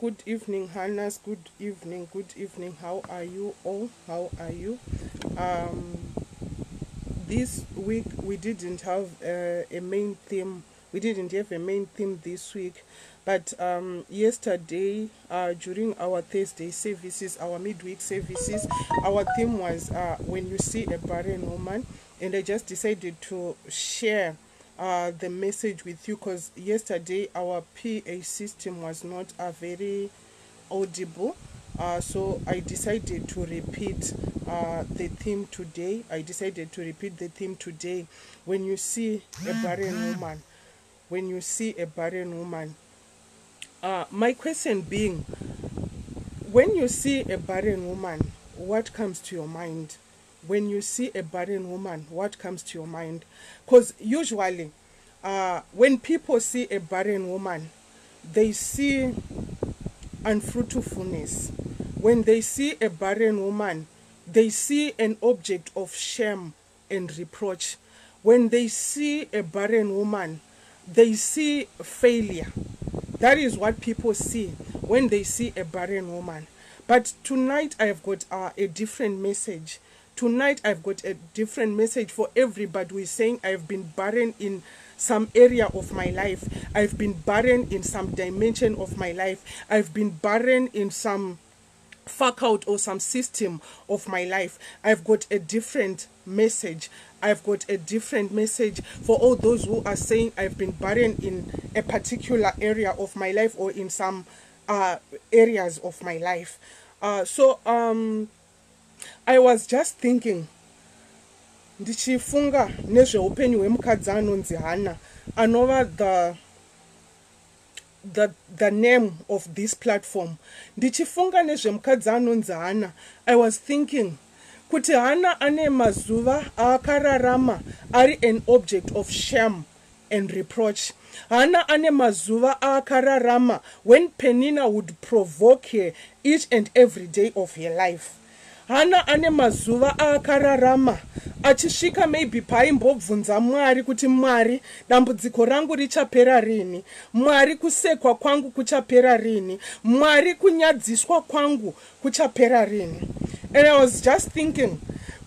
Good evening, Hannahs. Good evening. How are you all? How are you? This week we didn't have a main theme. We didn't have a main theme this week, but yesterday during our Thursday services, our midweek services, our theme was when you see a barren woman, and I just decided to share the message with you because yesterday our PA system was not very audible, so I decided to repeat the theme today. When you see a barren woman, my question being, when you see a barren woman, what comes to your mind? When you see a barren woman, what comes to your mind? Because usually when people see a barren woman, they see unfruitfulness. When they see a barren woman, they see an object of shame and reproach. When they see a barren woman, they see failure. That is what people see when they see a barren woman. But tonight I've got a different message. Tonight I've got a different message for everybody who is saying, I've been barren in some area of my life. I've been barren in some dimension of my life. I've been barren in some fuck out or some system of my life. I've got a different message. I've got a different message for all those who are saying I've been barren in a particular area of my life or in some areas of my life. I was just thinking, ndichifunga nezveupenyu hwemukadzi anonzi Hannah, anova the name of this platform, ndichifunga nezvemukadzi anonzi Hana, I was thinking kuti Hana ane mazuva akararama ari an object of shame and reproach. Hana ane mazuva akararama when Penina would provoke her each and every day of her life. Hana ane mazuva akararama achisvika maybe paimbobvunza Mwari kuti Mwari, dambudziko rangu richapera rini? Mwari, kusekwa kwangu kuchapera rini? Mwari, kunyadziswa kwangu kuchapera rini? And I was just thinking,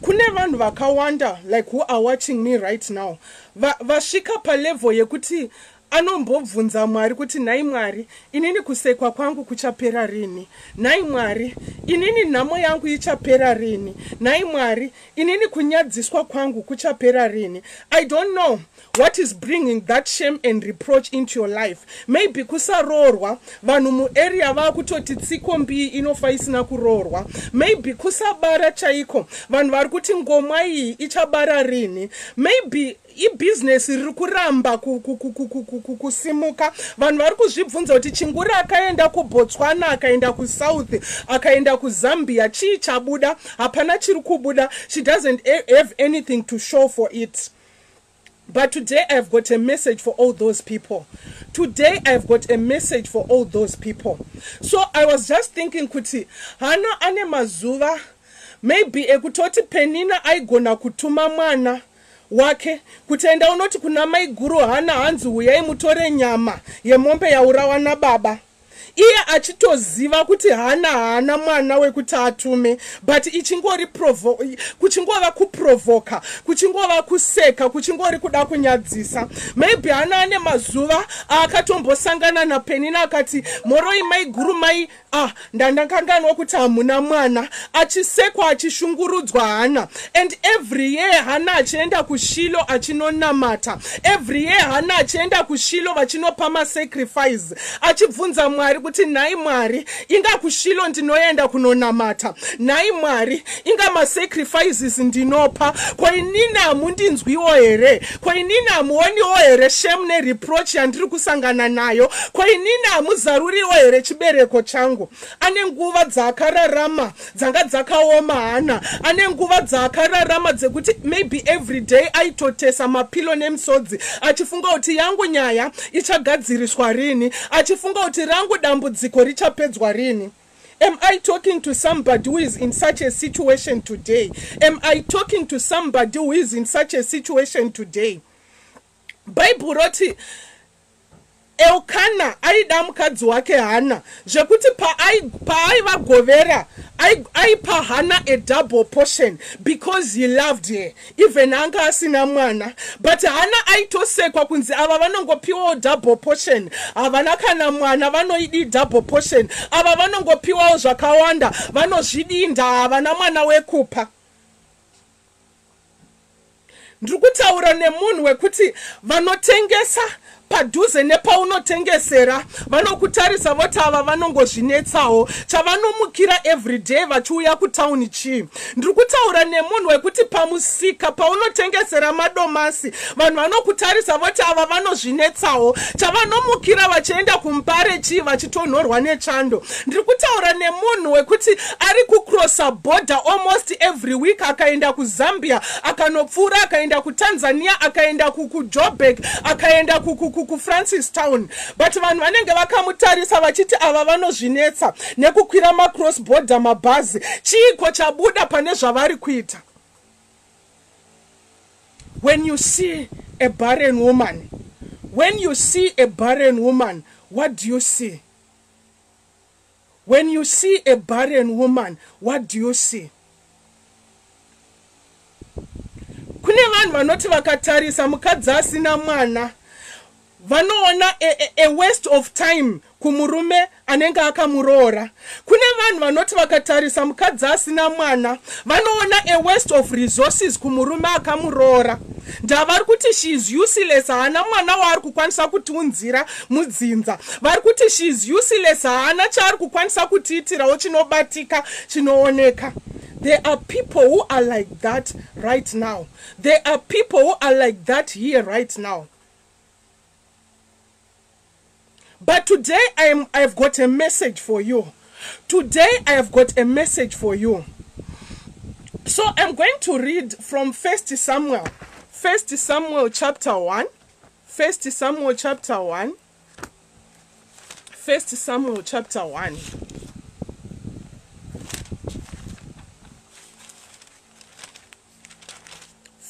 kune vanhu vakawanda like who are watching me right now, vasvika palevel yekuti anombobvunza Mwari kuti nhai Mwari, inini kusekwa kwangu kuchapera rini? Nhai Mwari, inini nhamo yangu ichapera rini? Nhai Mwari, inini kunyadziswa kwangu kuchapera rini? I don't know what is bringing that shame and reproach into your life. Maybe kusarorwa, vanhu muarea vakutoti tsiko mbii inofa isina kurorwa. Maybe kusabara chaiko, vanhu vari kuti ngoma iyi ichabara rini? Maybe business riri kuramba kusimuka, vanhu vari kuzvibvunza kuti Chinguri akaenda kuBotswana, akaenda kuSouth, akaenda kuZambia, chii chabuda? Hapana chiri kubuda. She doesn't have anything to show for it. But today I've got a message for all those people. Today I've got a message for all those people. So I was just thinking kuti Hana ane mazuva maybe ekutoti Penina aigona kutuma mwana wake kutenda unoti kuna mai guru Hana hanzi uyai mutore nyama yemombe yaurawa nababa. Iye achitoziva kuti Hana haana mwana wekuti atume, but ichingori kuchingova kuprovoka, kuchingova kuseka, kuchingori kuda kunyadzisa. Maybe Hana ane mazuva akatombosangana naPenina akati moroi mai guru mai ndandakanganwa kuti hamuna mwana, achisekwa achishungurudzwa Hana. And every year Hana achienda kuShilo achinonamata, every year Hana achienda kuShilo vachinopa masacrifice, achibvunza Mwari kuti nhai Mwari, inga kuShilo ndinoenda kunonamata, nhai Mwari, inga masacrifices ndinopa, kwa inini hamundinzwiwo here? Kwa inini hamuoniwo here shame nereproach yandiri kusangana nayo? Kwa inini hamuzaruriwo here chibereko changu? Ane nguva dzakararama dzanga dzakaoma Hana, ane nguva dzakararama dzekuti maybe every day aitotesa mapilo nemusodzi achifunga kuti yangu nyaya ichagadziriswa rini, achifunga kuti rangu dambudziko richapedzwa rini. Am I talking to somebody who is in such a situation today? Am I talking to somebody who is in such a situation today? Bible roti Elkana aida mukadzi wake Hana zvekuti paaivagovera aipa Hana a double portion because he loved her, even anga asina mwana. But Hana aitosekwa kunzi ava vanongopiwa double portion, havana kana mwana vanoidi double portion, ava vanongopiwa zvakawanda, vanozvidinda, havana mwana wekupa. Ndiri kutaura nemunhu wekuti vanotengesa padhuze nepaunotengesera vanokutarisa voti ava vanongozvinetsawo, chavanomukira everyday vachiuya kutauni chii. Ndiri kutaura nemunhu wekuti pamusika paunotengesera madomasi vanhu vanokutarisa voti ava vanozvinetsawo, chavanomukira vachienda kuMbare chii vachitonhorwa nechando. Ndiri kutaura nemunhu wekuti ari kucrossa border almost every week, akaenda kuZambia, akanopfuura akaenda kuTanzania, akaenda kuJoburg, akaenda kuFrancistown. But vanhu vanenge vakamutarisa vachiti ava vanozvinetsa nekukwira macross border mabhazi. Chiiko chabuda pane zvavari kuita? When you see a barren woman, when you see a barren woman, what do you see? When you see a barren woman, what do you see? Kune vanhu vanoti vakatarisa mukadzi asina mwana vanoona a waste of time kumurume anenge akamuroora. Kune vanhu vanoti vakatarisa mukadzi asina mwana vanoona a waste of resources kumurume akamuroora. Ndavari kuti she is useless, haana mwana waari kukwanisa kutiunzira mudzinza. Vari kuti she is useless, haana chaari kukwanisa kutiitirawo chinobatika chinooneka. There are people who are like that right now. There are people who are like that here right now. But today I've got a message for you. Today I have got a message for you. So I'm going to read from 1 Samuel. 1 Samuel chapter 1. 1 Samuel chapter 1. 1 Samuel chapter 1.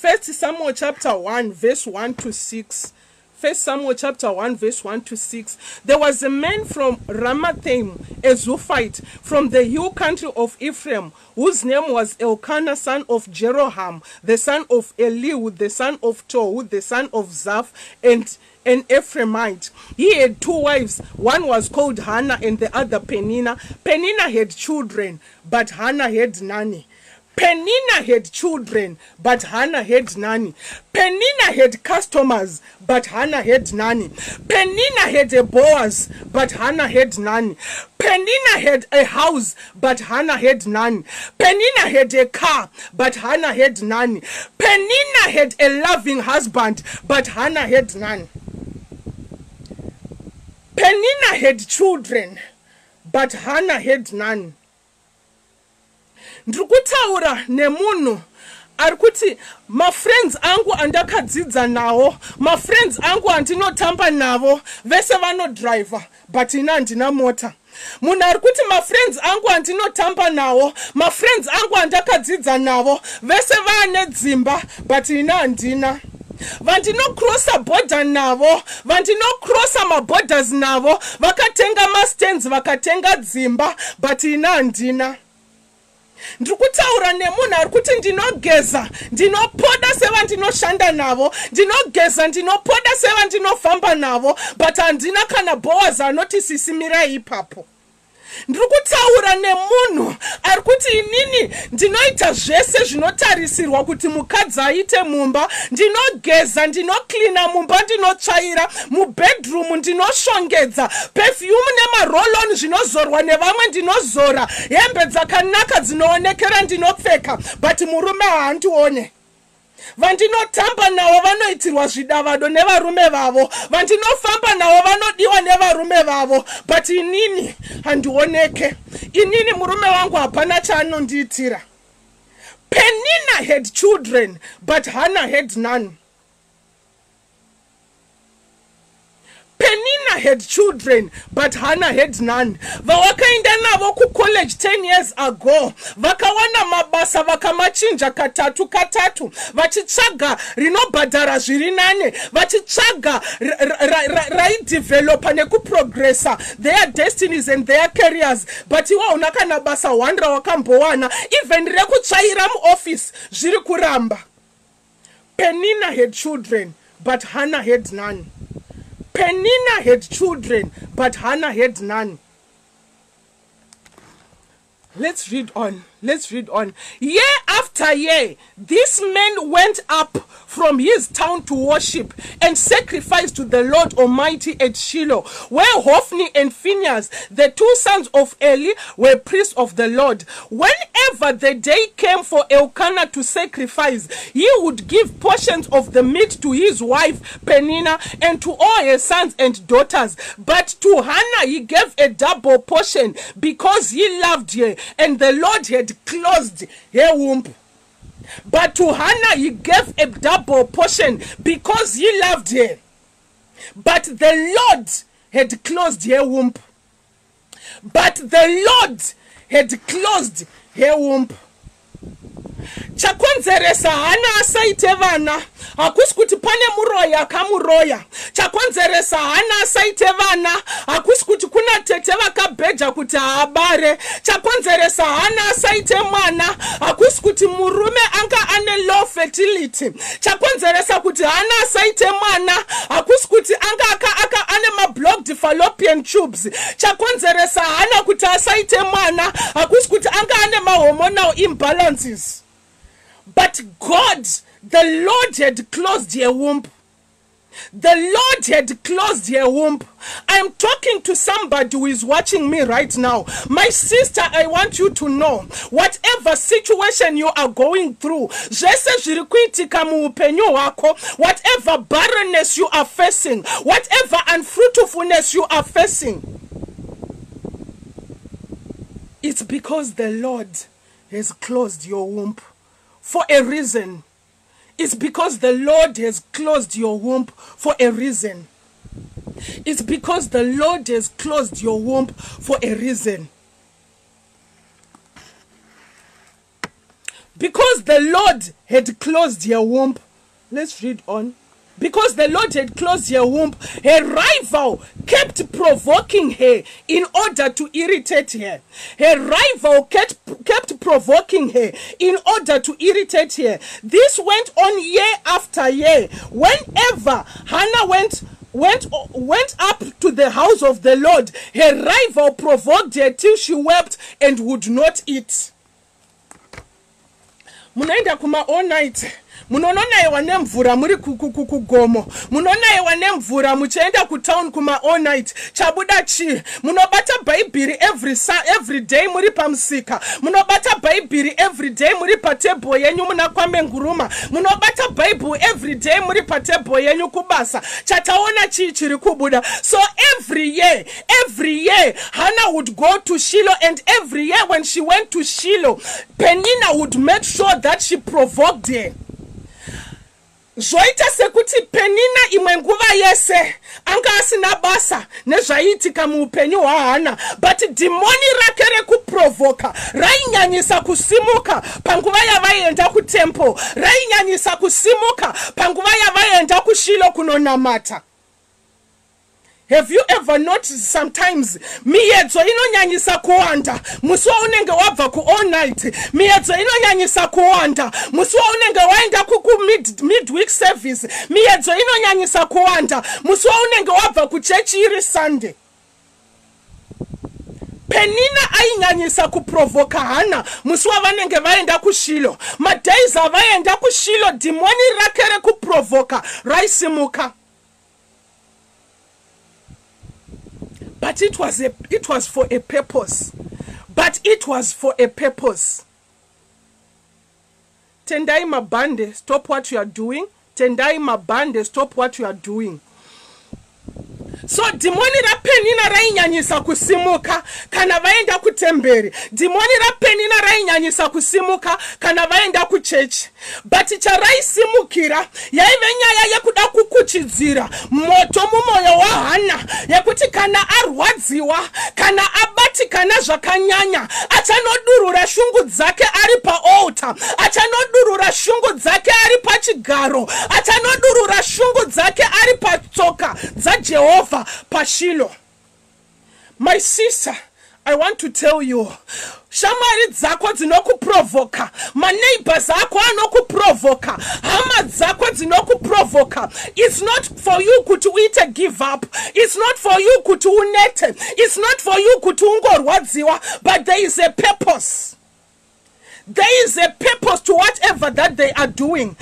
1 Samuel chapter 1 verse 1 to 6. 1 Samuel chapter 1 verse 1 to 6. There was a man from Ramathaim, a Zophite, from the hill country of Ephraim, whose name was Elkanah, son of Jeroham, the son of Eliud, the son of Tohu, the son of Zaph, and an Ephraimite. He had two wives. One was called Hannah and the other Peninnah. Peninnah had children, but Hannah had none. Peninnah had children, but Hannah had none. Peninnah had customers, but Hannah had none. Peninnah had a Boaz, but Hannah had none. Peninnah had a house, but Hannah had none. Peninnah had a car, but Hannah had none. Peninnah had a loving husband, but Hannah had none. Peninnah had children, but Hannah had none. Ndrukutaura nemunhu arikuti ma friends angu andakadzidza nawo, ma friends angu andinotamba navo vese vanodriver but ina handina mota. Munhu arikuti ma friends angu andinotamba nawo, ma friends angu andakadzidza navo vese vaane dzimba but ina handina. Vandinocrossa border navo, vandinocrossa maborders navo, vakatenga mastands, vakatenga dzimba but ina handina. Ndikutaura nemunhu arikuti ndinogeza, ndinopoda sevandinoshanda navo, ndinogeza, ndinopoda sevandinofamba navo, but handina kana Boaz anoti sisimirai ipapo. Ndikutaura nemunhu arikuti inini ndinoita zvese zvinotarisirwa kuti mukadzi aite mumba, ndinogeza, ndinoklina mumba, ndinotsvaira mubedroom, ndinoshongedza perfume nemarolon zvinozorwa nevamwe ndinozora, hembe dzakanaka dzinoonekera ndinopfeka, but murume haandione. Vandinotamba navo vanoitirwa zvidavado nevarume vavo, vandinofamba navo vanodiwa nevarume vavo, but inini handioneke. Inini murume wangu hapana chaanondiitira. Peninnah had children, but Hannah had none. Peninnah had children, but Hannah had none. Vawakaenda navo ku college 10 years ago. Vakawana mabasa vakamachinja katatu. Vachitsvaga rinobhadhara zviri nane. Vachitsvaga raidevelopa nekuprogressa their destinies and their careers. But iwa unakana basa wandra wakambowana. Even rekutsvaira muoffice zviri kuramba. Peninnah had children, but Hannah had none. Peninnah had children, but Hannah had none. Let's read on. Let's read on. Year after year, this man went up from his town to worship and sacrifice to the Lord Almighty at Shiloh, where Hophni and Phinehas, the two sons of Eli, were priests of the Lord. Whenever the day came for Elkanah to sacrifice, he would give portions of the meat to his wife Peninnah and to all her sons and daughters. But to Hannah he gave a double portion because he loved her, and the Lord had closed her womb. But to Hannah he gave a double portion because he loved her. But the Lord had closed her womb. But the Lord had closed her womb. Chakonzeresa Hana asaite vana hakusi kuti pane muroya akamuroya. Chakonzeresa Hana asaite vana hakusi kuti kuna tete vakabheja kuti haabare. Chakonzeresa Hana asaite mwana hakusi kuti murume anga ane low fertility. Chakonzeresa kuti Hana asaite mwana hakusi kuti anga ane ma-blocked fallopian tubes. Chakonzeresa Hana kuti asaite mwana hakusi kuti anga ane ma-hormonal imbalances. But God, the Lord, had closed her womb. The Lord had closed her womb. I'm talking to somebody who is watching me right now. My sister, I want you to know, whatever situation you are going through, whatever barrenness you are facing, whatever unfruitfulness you are facing, it's because the Lord has closed your womb for a reason. It's because the Lord has closed your womb for a reason. It's because the Lord has closed your womb for a reason. Because the Lord had closed your womb. Let's read on. Because the Lord had closed her womb, her rival kept provoking her in order to irritate her. Her rival kept provoking her in order to irritate her. This went on year after year. Whenever Hannah went up to the house of the Lord, her rival provoked her till she wept and would not eat. Munaenda kuma all night. Munonona ewa nemvura muri kugomo. Munona ewa nemvura muchenda ku town kuma all night. Chabuda chi. Munobata baibiri every day muri pamsika. Munobata baibiri every day muri patebo yenyu munakwame nguruma. Munobata baibu every day muri patebo yenyu kubasa. Chataona chi chiri kubuda. So every year Hannah would go to Shiloh, and every year when she went to Shiloh, Penina would make sure that she provoked her. Zoita sekuti Penina imwe nguva yese anga asina basa nezvaitika muupenyu wa Hana, but demoni rakere kuprovoka rainyanyisa kusimuka panguva yavaenda ku temple, rainyanyisa kusimuka panguva yavaenda ku Shiloh kunonamata. Have you ever noticed sometimes miedzo inonyanyisa kuwanda musi unenge wabva ku all night, miedzo inonyanyisa kuwanda musi unenge waenda ku midweek service, miedzo inonyanyisa kuwanda musi unenge wabva ku church iri Sunday. Penina ainyanyisa kuprovoka Hana musi wavanenge vaenda ku Shiloh. Madays avaenda ku Shiloh, demoni rakere kuprovoka raisimuka. But it was for a purpose. But it was for a purpose. Tendai mabande, stop what you are doing. Tendai mabande, stop what you are doing. So demoni ra Penina rainyanyisa kusimuka kana vaenda ku temberi. Demoni ra Penina rainyanyisa kusimuka kana vaenda ku church. But charaisimukira yaive nyaya yekuda kukuchidzira moto mumoyo wa Hana yekuti kana arwadziwa kana abatikana zvakanyanya achanodurura shungu dzake ari pa altar, achanodurura shungu dzake ari pa chigaro, achanodurura shungu dzake ari pa tsoka dza Jehovah pa Shiloh. My sister, I want to tell you, shamari dzako dzinokuprovoka, maneighbors ako anokuprovoka, hama dzako dzinokuprovoka. It's not for you kuti uite give up. It's not for you kuti unete. It's not for you kuti ungorwadziwa, but there is a purpose. There is a purpose to whatever that they are doing.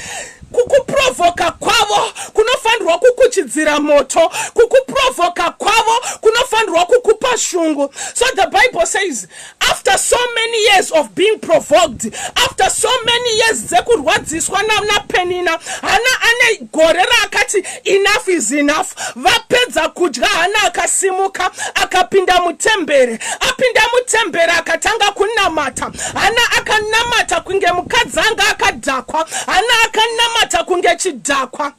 Kukuprovoka kwavo kunofanirwa kukuchidzira moto, kukuprovoka kwavo kunofanirwa kukupa shungu. So the Bible says, after so many years of being provoked, after so many years zekurwadziswa na Penina, Hana ane gorera akati enough is enough. Vapedza kudya Hana akasimuka akapinda mutembere. Apinda mutembere akatanga kunamata. Hana akanamata kunge mukadzanga akadhakwa. Hana akanamata kunge chidhakwa.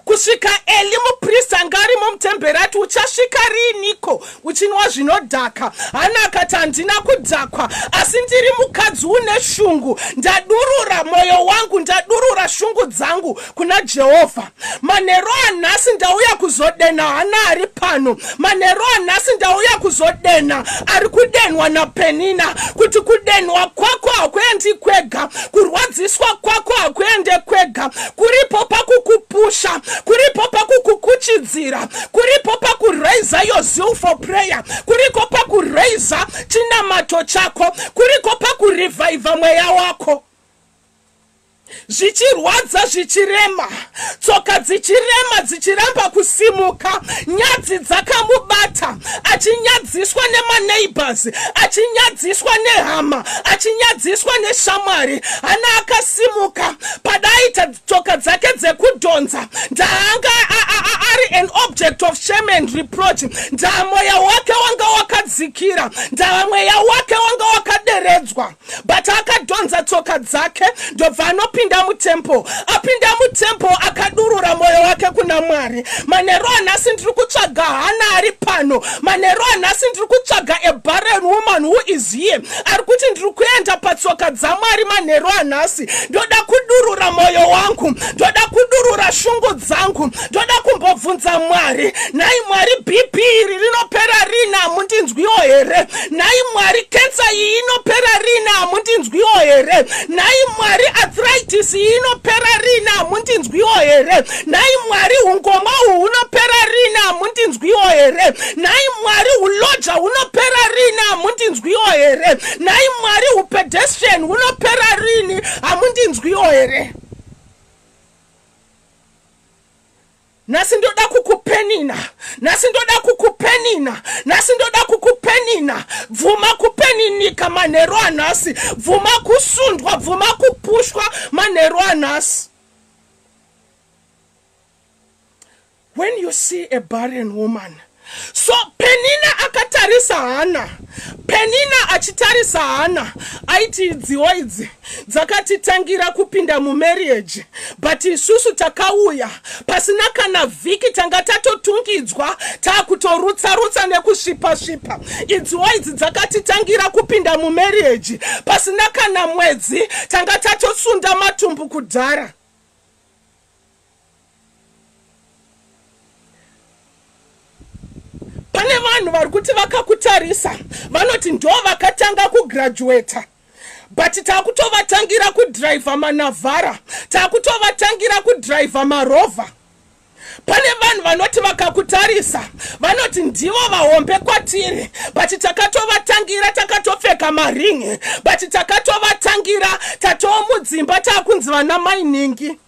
Kusvika Eli muprista ngari mumtembere ati uchasvika riniko uchinwa zvinodhaka. Hana akati handina kudhakwa, asi ndiri mukadzi une shungu, ndadurura moyo wangu, ndadurura shungu dzangu kuna Jehovha. Manero anhasi ndauya kuzodena Hana ari pano. Manero anhasi ndauya kuzodena ari kudenwa na Penina, kuti kudenwa kwako hakuendi kwega, kurwadziswa kwako hakuende kwega, kuripo pakukupusha, kuripo pakukukuchidzira, kuripo pakuraisa your zeal for prayer, kuriko pakuraisa chinamato chako, kuriko pakureviva mweya wako. zvichirwadza zvichirema, tsoka dzichirema dzichiramba kusimuka, nyadzi dzakamubata, achinyadziswa nemaneighbors, achinyadziswa nehama, achinyadziswa neshamwari. Hana akasimuka padaita tsoka dzake dzekudhonza, ndaanga ari an object of shame and reproach. Mweya wake wanga wakadzikira, mweya wake wanga wakaderedzwa, but akadhonza tsoka dzake ndobva anopinda mutempo. Apinda mutempo akadurura moyo wake kuna Mwari. Manero anasi ndiri kutsvaga Hana ari pano. Manero anasi ndiri kutsvaga a barren woman who is here. Ari kuti ndiri kuenda patsoka dzaMwari manero anasi. Ndoda kudurura moyo wangu, ndoda kudurura shungu dzangu, ndoda kumbobvunza Mwari, nai Mwari BP iri rinopera rina hamundinzwiwo here? Nai Mwari kensa iyi inopera rina hamundinzwiwo here? Nai Mwari arthritis iyi inopera rina hamundinzwiwo here? Nai Mwari ungoma uhu unopera rina hamundinzwiwo here? Nai Mwari uloja unopera rina hamundinzwiwo here? Nai Mwari upedestrian unopera rini hamundinzwiwo here? Nasi ndoda kukupenina, nasi ndoda kukupenina, nasi ndoda kukupenina. Vuma kupeninika manero anasi, vuma kusundwa, vuma kupushwa manero anasi. When you see a barren woman, so Penina akatarisa Hana, Penina achitarisa Hana, aiti dziwaidzi dzakatitangira kupinda mu marriage, but isusu takauya pasina kana vhiki tanga tatotungidzwa takutorutsa nekusvipa. Idziwaidzi dzakatitangira kupinda mu marriage, pasina kana mwedzi tanga tatosunda matumbu kudhara. Pane vanhu vari kuti vakakutarisa vanoti ndo vakatanga kugraduate, but takutovatangira kudriver manavhara, takutovatangira kudriver marova. Pane vanhu vanoti vakakutarisa vanoti ndivo vahombe kwatiri, but takatovatangira takatopfeka maringi, but takatovatangira tatomudzimba takunzi vana mainingi.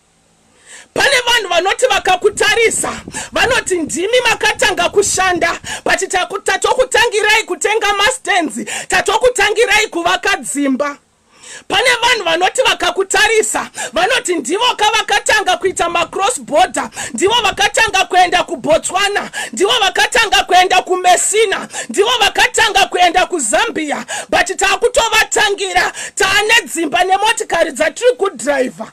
Pane vanhu vanoti vakakutarisa vanoti ndimi makatanga kushanda, but tatokutangirai kutenga mastenzi, tatokutangirai kuvaka dzimba. Pane vanhu vanoti vakakutarisa vanoti ndivo kavakatanga kuita macross border, ndivo vakatanga kuenda kuBotswana, ndivo vakatanga kuenda kuMessina, ndivo vakatanga kuenda kuZambia, but takutovatangira taane dzimba nemotikari dzatiri kudriver.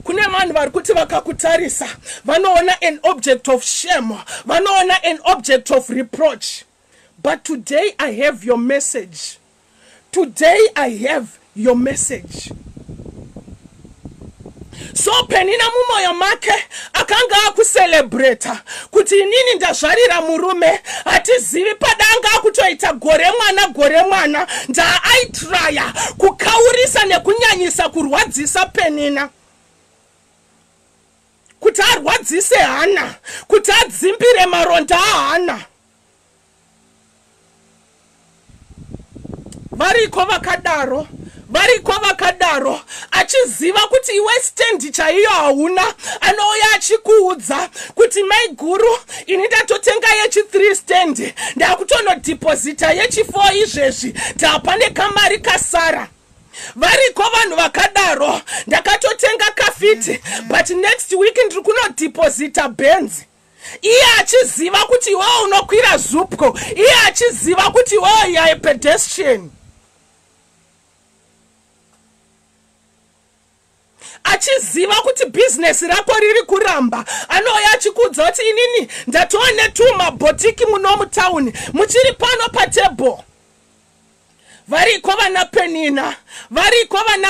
Kune vanhu vari kuti vakakutarisa vanoona an object of shame, vanoona an object of reproach. But today I have your message. Today I have your message. So Penina mumoyo make akanga akucelebrata kuti inini ndazvarira murume hatizivi padanga akutoita gore mwana nda aitraya kukaurisa nekunyanyisa kurwadzisa Penina, kuti arwadzise Hana, kuti adzimbire maronda aHana. Variko vakadaro achiziva kuti iwe stand chaiyo hauna, anouya achikuudza kuti mai guru ini ndatotenga yechi3 stand ndakutonodeposita yechi4 izvezvi ndapane kamari kasara. Variko vanhu vakadaro ndakatotenga kafiti, but next week ndiri kunodeposita Benz. Iye achiziva kuti iwe unokwira Zupco, iye achiziva kuti iwe ya pedestrian, achiziva kuti business rako riri kuramba. Anouya achikudza kuti inini ndatoone 2 mabotiki muno mutauni muchiri pano patable. Variko vana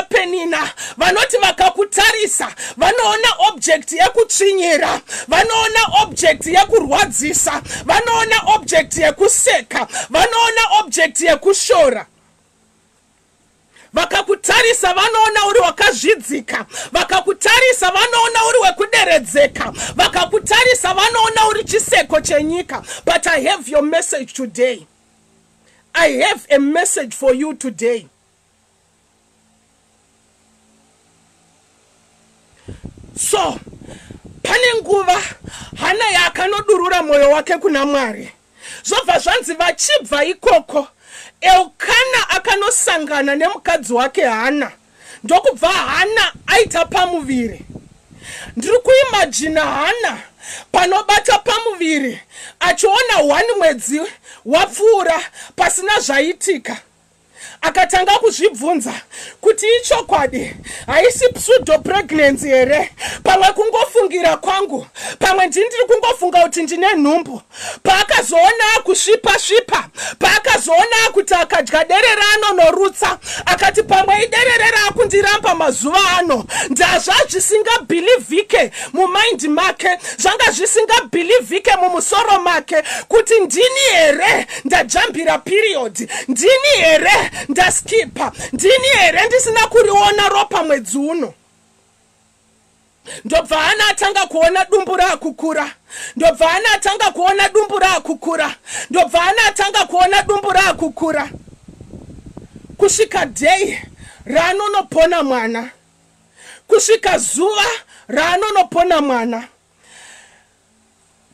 Penina vanoti vakakutarisa vanoona object yekutsvinyira, vanoona object yekurwadzisa, vanoona object yekuseka, vanoona object yekushora. Vakakutarisa vanoona uri wakazvidzika, vakakutarisa vanoona uri wekuderedzeka, vakakutarisa vanoona uri chiseko chenyika. But I have your message today. I have a message for you today. So pane nguva Hana yakanodurura moyo wake kuna Mwari. Zvobva zvanzi vachibva ikoko Elkana akanosangana nemukadzi wake Hana. Ndokubva Hana aita pamuviri. Ndiri kuimagina Hana panobata pamuviri achiona 1 mwedzi wapfuura pasina zvaitika. Akatanga kuzvibvunza kuti ichokwadi haisi pseudo pregnancy here, pamwe kungofungira kwangu, pamwe ndiri kungofunga kuti ndine nhumbu. Paakazoona kusvipa paakazoona kuti akadya derere anonorutsa, akati pamwe iderere rakundiramba mazuva ano. Ndazva zvisingabhilivhike mumaindi make, zvanga zvisingabhilivhike mumusoro make kuti ndini here ndajambira period, ndini here ndaskipa, ndini here ndisina kuriona ropa mwedzi uno. Ndobva Hana atanga kuona dumbu rakukura. Ndobva Hana atanga kuona dumbu rakukura. Ndobva Hana atanga kuona dumbu rakukura. Kusvika day raanonopona mwana. Kusvika zuva raanonopona mwana.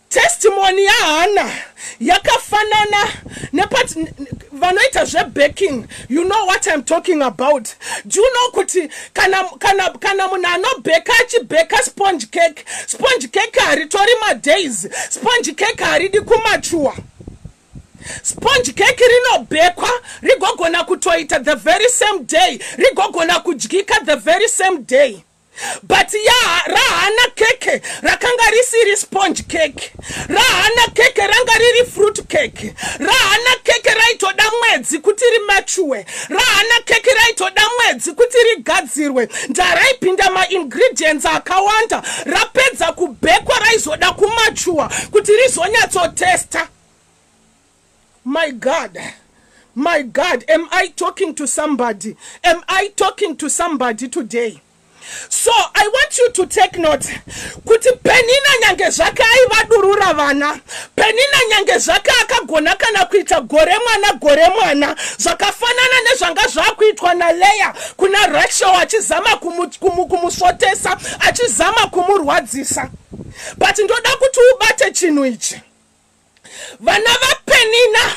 Testimony ya Hana yakafanana vanoita zvebaking. You know what I'm talking about. Do you know kuti kana munhu anobeka achibeka sponge cake haritori madays, sponge cake haridi kumachuwa. Sponge cake rinobekwa rigogona kutoita the very same day, rigogona kudyika the very same day. But Rahana keke rakanga risiri sponge cake, Rahana keke ranga riri fruit cake, Rahana keke raitoda mwedzi kuti rimachuwe, Rahana keke raitoda mwedzi kuti rigadzirwe. Ndaraipinda ma-ingredients akawanda, rapedza kubekwa raizoda kumachuwa kuti rizonyatsotesta. My God, am I talking to somebody? Am I talking to somebody today? So I want you to take note. Kuti Penina nyange zvaka aivadurura vana, Penina nyange zvaka akagona kana kuita gore mwana zvakafanana nezvanga zvakuitwa na Leya kuna Rachel achizama kumusvotesa, achizama kumurwadzisa. But ndoda kuti ubate chinhu ichi. Vana vaPenina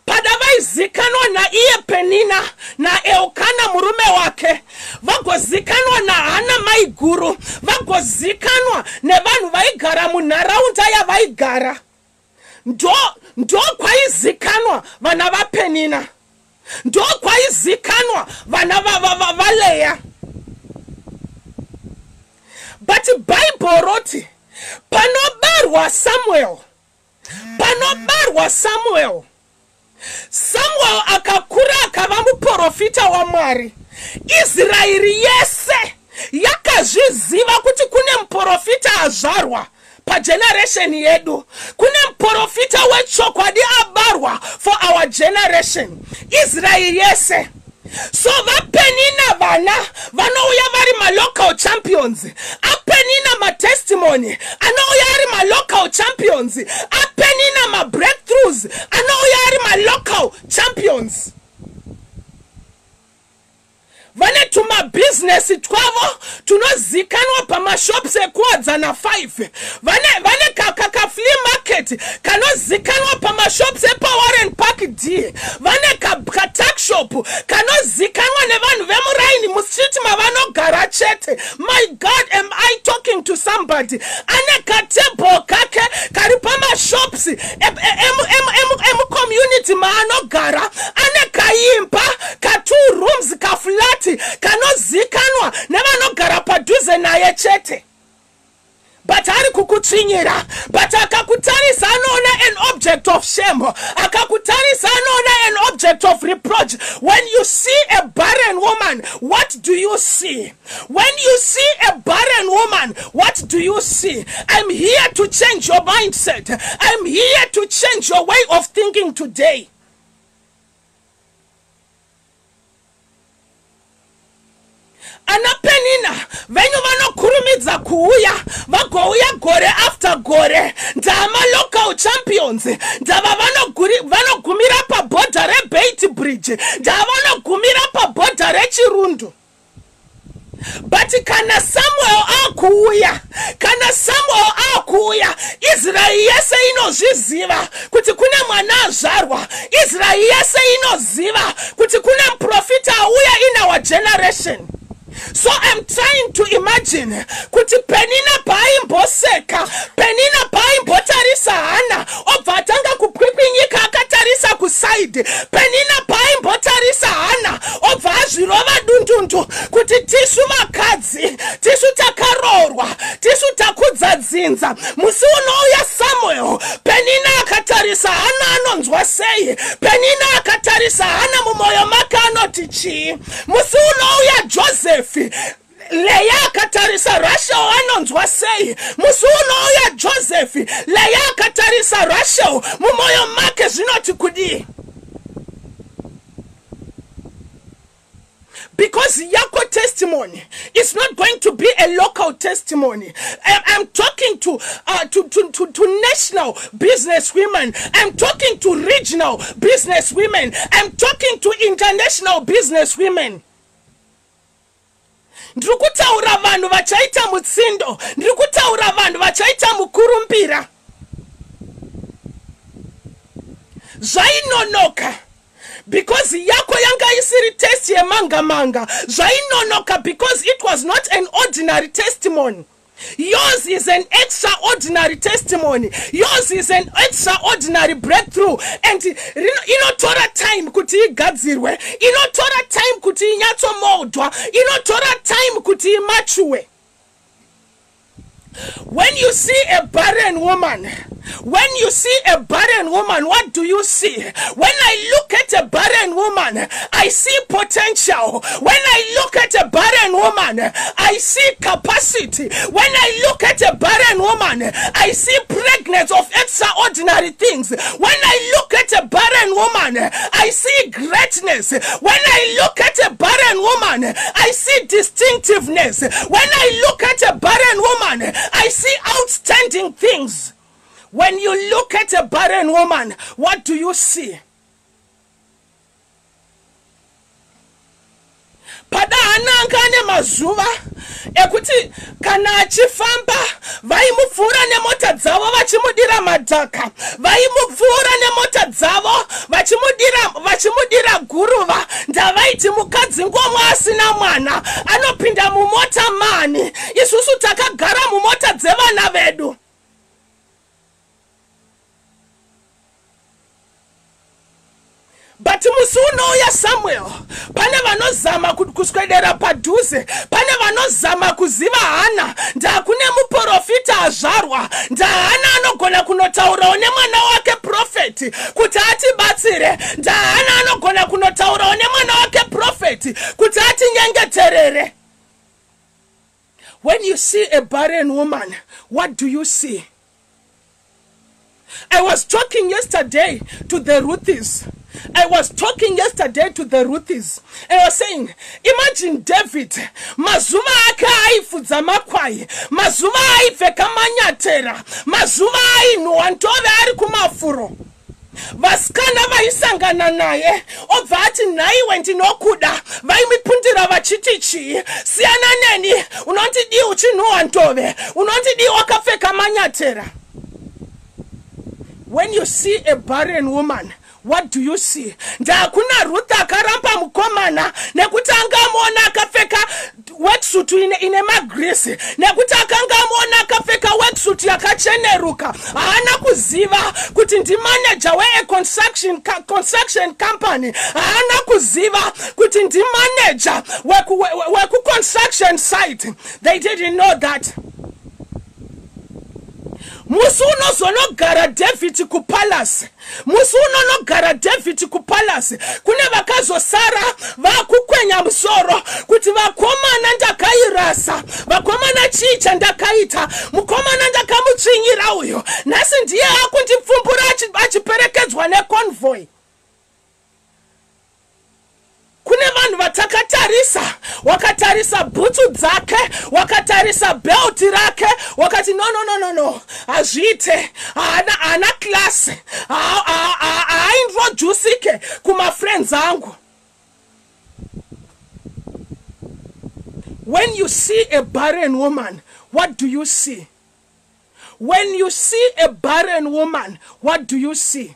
pada vaizikanwa na iye Penina na Elkana murume wake, vagozikanwa na Hana maiguru, vagozikanwa nevanhu vaigara munharaunda yavaigara. Ndo kwaizikanwa vana vaPenina, ndo kwaizikanwa vana vaLeya. But Bible roti panobarwa Samuel akakura akava muprofita wa Mwari. Israeli yese yakazviziva kuti kune muprofita azvarwa pageneration yedu, kune muprofita wechokwadi abarwa for our generation. Israeli yese. So vaPenina vana vanouya vari ma-local champions. APenina ma-testimony anouya ari ma-local champions. APenina ma-breakthroughs anouya ari ma-local champions. Vane tuma business twavo tunozikanwa pa mashops ekuwadzana 5. Vane kaka flea market kanozikanwa pa mashops epa Warren Park D. Vane ka tuck shop kanozikanwa nevanhu vemuraini mustreet mavanogara chete. My God, am I talking to somebody? Ane ka table kake kari pa mashops emu community maanogara. Ane ka impa ka 2 rooms ka flat kanozikanwa nevanogara padhuze naye chete. But ari kukutsinyira, but akakutarisa anoona an object of shame, akakutarisa anoona an object of reproach. When you see a barren woman, what do you see? When you see a barren woman, what do you see? I'm here to change your mindset. I'm here to change your way of thinking today. Ana Penina venyu vanokurumidza kuuya vagouya gore after gore. Ndama local champions, ndava vanogumira pa border reBait Bridge, ndava vanogumira pa border reChirundu. But kana Samuel akuuya kana Samuel akuuya Israeli yese inozviziva kuti kune mwana azvarwa Israeli yese inoziva kuti kune muprofita auya in our generation. So I'm trying to imagine kuti Penina paimboseka, Penina paimbotarisa Hana obva atanga kupwipwinyika akatarisa kusaidi, Penina paimbotarisa Hana obva azvirova dundundu kuti tisu vakadzi, tisu takarorwa, tisu takudza dzinza. Musi unouya Samuel, Penina akatarisa Hana anonzwa sei, Penina akatarisa Hana mumoyo make anoti chii. Musi unouya Joseph, Leya akatarisa Rachel anonzwa sei. Musi unouya Joseph, Leya akatarisa Rachel mumoyo make zvinoti kudii. Because Yako testimony is not going to be a local testimony. I'm talking to national business women. I'm talking to regional business women. I'm talking to international business women. Ndrikutaura vanhu vachaita mutsindo, ndrikutaura vanhu vachaita mukurumbira. Zvainonoka because yako yanga isiri test yemanga. Zvainonoka because it was not an ordinary testimony. Yours is an extraordinary testimony. Yours is an extraordinary breakthrough. And inotora time kuti igadzirwe, inotora time kuti inyatsomodwa, inotora time kuti imature. When you see a barren woman, what do you see? When I look at a barren woman, I see potential. When I look at a barren woman, I see capacity. When I look at a barren woman, I see pregnant of extraordinary things. When I look at a barren woman, I see greatness. When I look at a barren woman, I see distinctiveness. When I look at a barren woman, I see outstanding things. When you look at a barren woman, what do you see? Pada anangane mazuva ekuti kana achifamba vaimupfuura nemota dzavo vachimudira madhaka, vaimupfuura nemota dzavo vachimudira guruva. Ndavaiti mukadzi ngomwe asina mwana anopinda mumota mani, isusu takagara mumota dzevana vedu. But musi unouya Samuel, pane vanozama kuswedera padhuze, pane vanozama kuziva Hana, ndakune muprofita azvarwa, ndahana anogona kunotaurawo nemwana wake profeti kuti atibatsire, ndahana anogona kunotaurawo nemwana wake profeti kuti atinyengeterere. When you see a barren woman, what do you see? I was talking yesterday to the Ruthies. And I was saying, imagine David, mazuva ake aifudza makwai, mazuva aipfeka manyatera, mazuva ainhuwa ntove ari kumafuro. Vasikana vaisangana naye obva ati nhaiwe ndinokuda, vaimupindira vachiti chii, siyana neni, unoti dii uchinhuwa ntove, unoti dii wakapfeka manyatera. When you see a barren woman, what do you see? Ndakuna Ruth akaramba mukomana nekuti angamuona akapfeka worksuit ine magrisi, nekuti akangamuona akapfeka worksuit yakacheneruka. Haana kuziva kuti ndi manager we construction company. Haana kuziva kuti ndi manager we construction site. They didn't know that. Musi unozonogara David ku palace. Musi unonogara David ku palace. Kune vakazosara vakukwenya musoro kuti vakomana ndakairasa, vakomana chicha ndakaita, mukomana ndakamutsvinyira uyo. Nhasi ndiye akundipfumbura achiperekedzwa neconvoy. Kune vanhu vatakatarisa, wakatarisa bhutsu dzake, wakatarisa belt rake, wakati no, azviite, haana class, haintroducike kuma friends angu. When you see a barren woman, what do you see? When you see a barren woman, what do you see?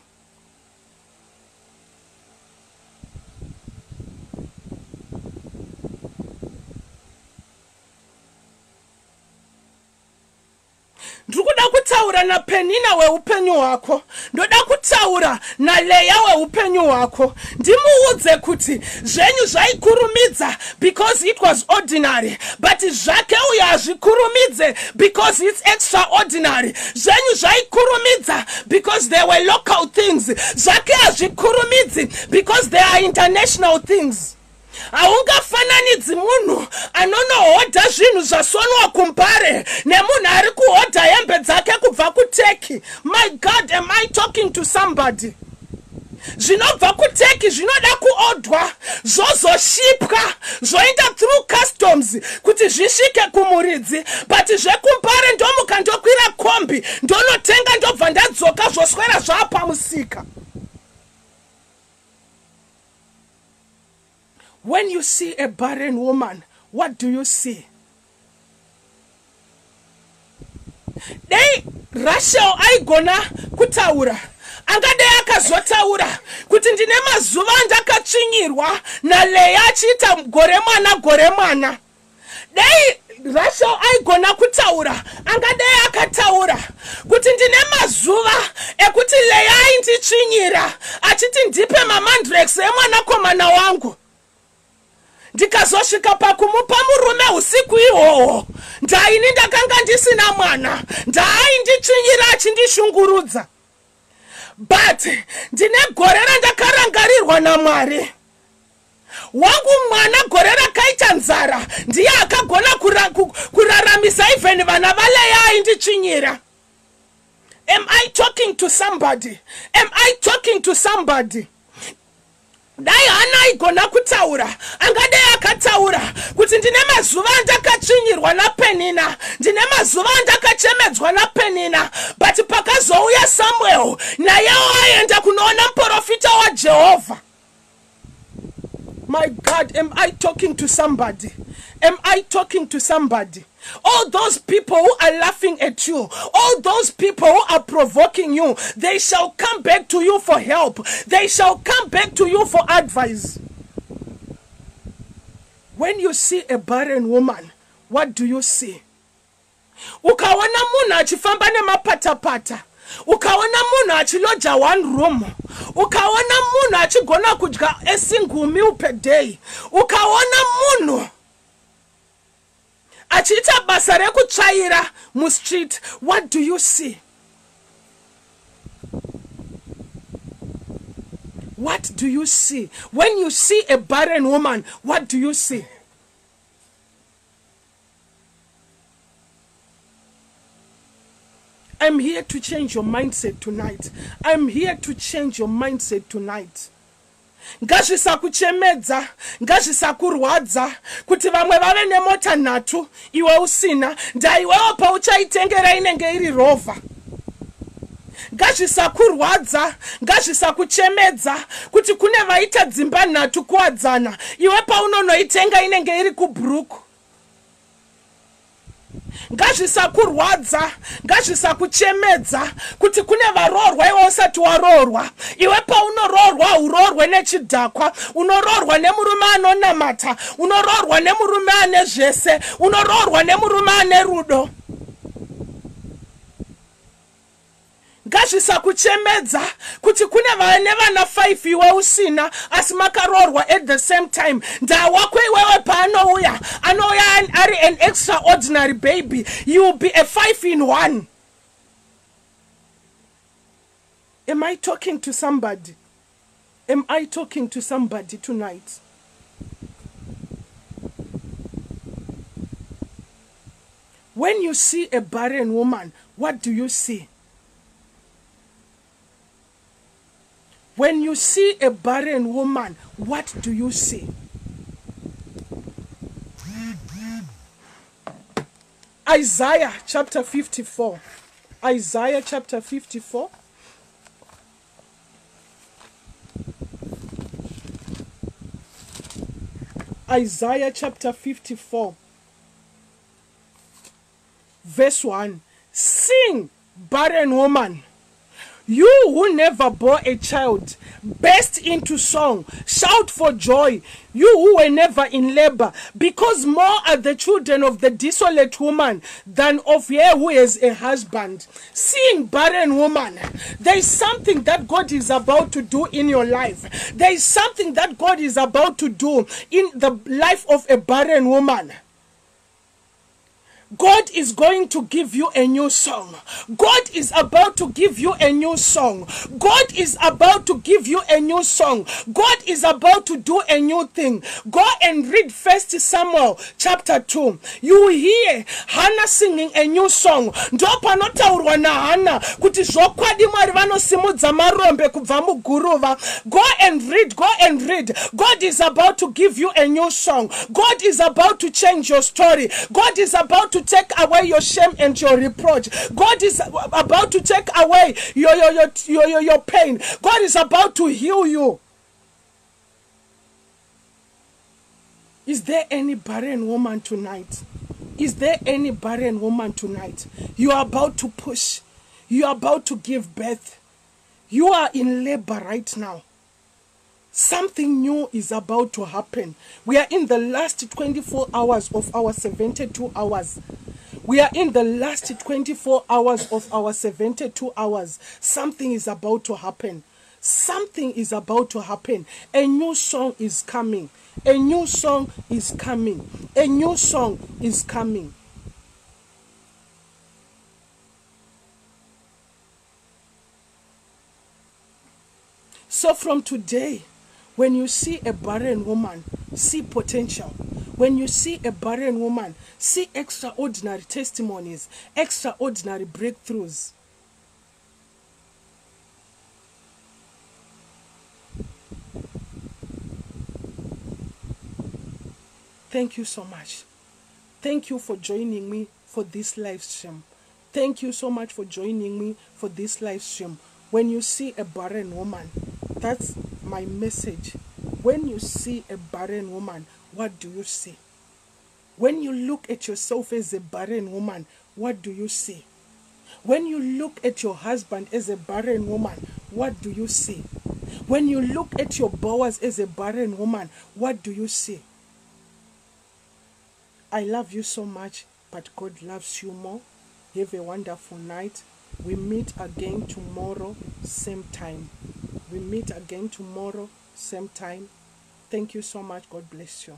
Ndoda kutaura na Penina weupenyu wako, ndoda kutaura na Leya weupenyu wako, ndimuudze kuti zvenyu zvaikurumidza because it was ordinary, but zvake uya hazvikurumidze because it's extraordinary. Zvenyu zvaikurumidza because there were local things, zvake hazvikurumidzi because there are international things. Aungafananidzi munhu anonohodha zvinhu zvasonwa kuMbare nemunhu ari kuhodha hembe dzake kubva kuTurkey. My God, am I talking to somebody? Zvinobva kuTurkey zvinoda kuodhwa, zvozoshipwa, zvoenda through customs kuti zvisvike kumuridzi, but zvekuMbare ndomukandokwira kombi ndonotenga ndobva ndadzoka zvoswera zvapamusika. When you see a barren woman, what do you see? Dei Rachel aigona kutaura, angade akazotaura kuti ndine mazuva andakatsvinyirwa naLeya achiita gore mwana. Dei Rachel aigona kutaura, angade akataura kuti ndine mazuva ekuti Leya ainditsvinyira achiti ndipe mamandrex emwanakomana wangu. Ndikazosvika pakumupa murume usiku ihwohwo, ndaini ndakanga ndisina mwana, ndaainditsvinyira achindishungurudza. But ndine gore randakarangarirwa naMwari. Wangu mwana gore rakaita nzara ndiye akagona kuraramisa even vana vaLeya ainditsvinyira. Am I talking to somebody? Am I talking to somebody? Dai hana aigona kutaura, angade akataura kuti ndine mazuva andakatsvinyirwa naPenina, ndine mazuva andakachemedzwa naPenina, but pakazouya Samuel nayewo aenda kunoona muprofita waJehovha. My God, am I talking to somebody? Am I talking to somebody? All those people who are laughing at you, all those people who are provoking you, they shall come back to you for help. They shall come back to you for advice. When you see a barren woman, what do you see? Ukaona munhu achifamba nemapatapata, ukaona munhu achiloja one room, ukaona munhu achigona kudya a single meal per day, ukaona munhu achiita basa rekutsvaira mustreet, what do you see? What do you see? When you see a barren woman, what do you see? I'm here to change your mindset tonight. I'm here to change your mindset tonight. Ngazvisakuchemedza, ngazvisakurwadza kuti vamwe vave nemota nhatu iwe usina, ndaiwewo pauchaitengera inenge iri Rover. Ngazvisakurwadza, ngazvisakuchemedza kuti kune vaita dzimba nhatu kuwadzana, iwe paunonoitenga inenge iri kuBrook. Ngazvisakurwadza, ngazvisakuchemedza kuti kune varoorwa iwe usati waroorwa, iwe paunororwa urorwe nechidhakwa, unororwa nemurume anonamata, unororwa nemurume ane zvese, unororwa nemurume ane rudo. Ngazvisakuchemedza kuti kune vane vana 5 iwe usina asi makarorwa at the same time. Ndawako iwewe paanouya ari an extraordinary baby, you will be a 5-in-1. Am I talking to somebody? Am I talking to somebody tonight? When you see a barren woman, what do you see? When you see a barren woman, what do you see? Isaiah chapter 54. Isaiah chapter 54. Isaiah chapter 54. Verse 1. Sing, barren woman. You who never bore a child, burst into song, shout for joy, you who were never in labor, because more are the children of the desolate woman than of her who has a husband. Sing, barren woman. There is something that God is about to do in your life. There is something that God is about to do in the life of a barren woman. God is going to give you a new song. God is about to give you a new song. God is about to give you a new song. God is about to do a new thing. Go and read 1 Samuel chapter 2. You hear Hannah singing a new song. Ndopa notaurwa na Hannah kuti zvokwadi Mwari vanosimudza marombe kubva muguruva. Go and read, go and read. God is about to give you a new song. God is about to change your story. God is about to take away your shame and your reproach. God is about to take away your pain. God is about to heal you. Is there any barren woman tonight? Is there any barren woman tonight? You are about to push. You are about to give birth. You are in labor right now. Something new is about to happen. We are in the last 24 hours of our 72 hours. We are in the last 24 hours of our 72 hours. Something is about to happen. Something is about to happen. A new song is coming. A new song is coming. A new song is coming. So from today, when you see a barren woman, see potential. When you see a barren woman, see extraordinary testimonies, extraordinary breakthroughs. Thank you so much. Thank you for joining me for this live stream. Thank you so much for joining me for this live stream. When you see a barren woman, that's my message. When you see a barren woman, what do you see? When you look at yourself as a barren woman, what do you see? When you look at your husband as a barren woman, what do you see? When you look at your Boaz as a barren woman, what do you see? I love you so much, but God loves you more. Have a wonderful night. We meet again tomorrow, same time. We meet again tomorrow, same time. Thank you so much. God bless you.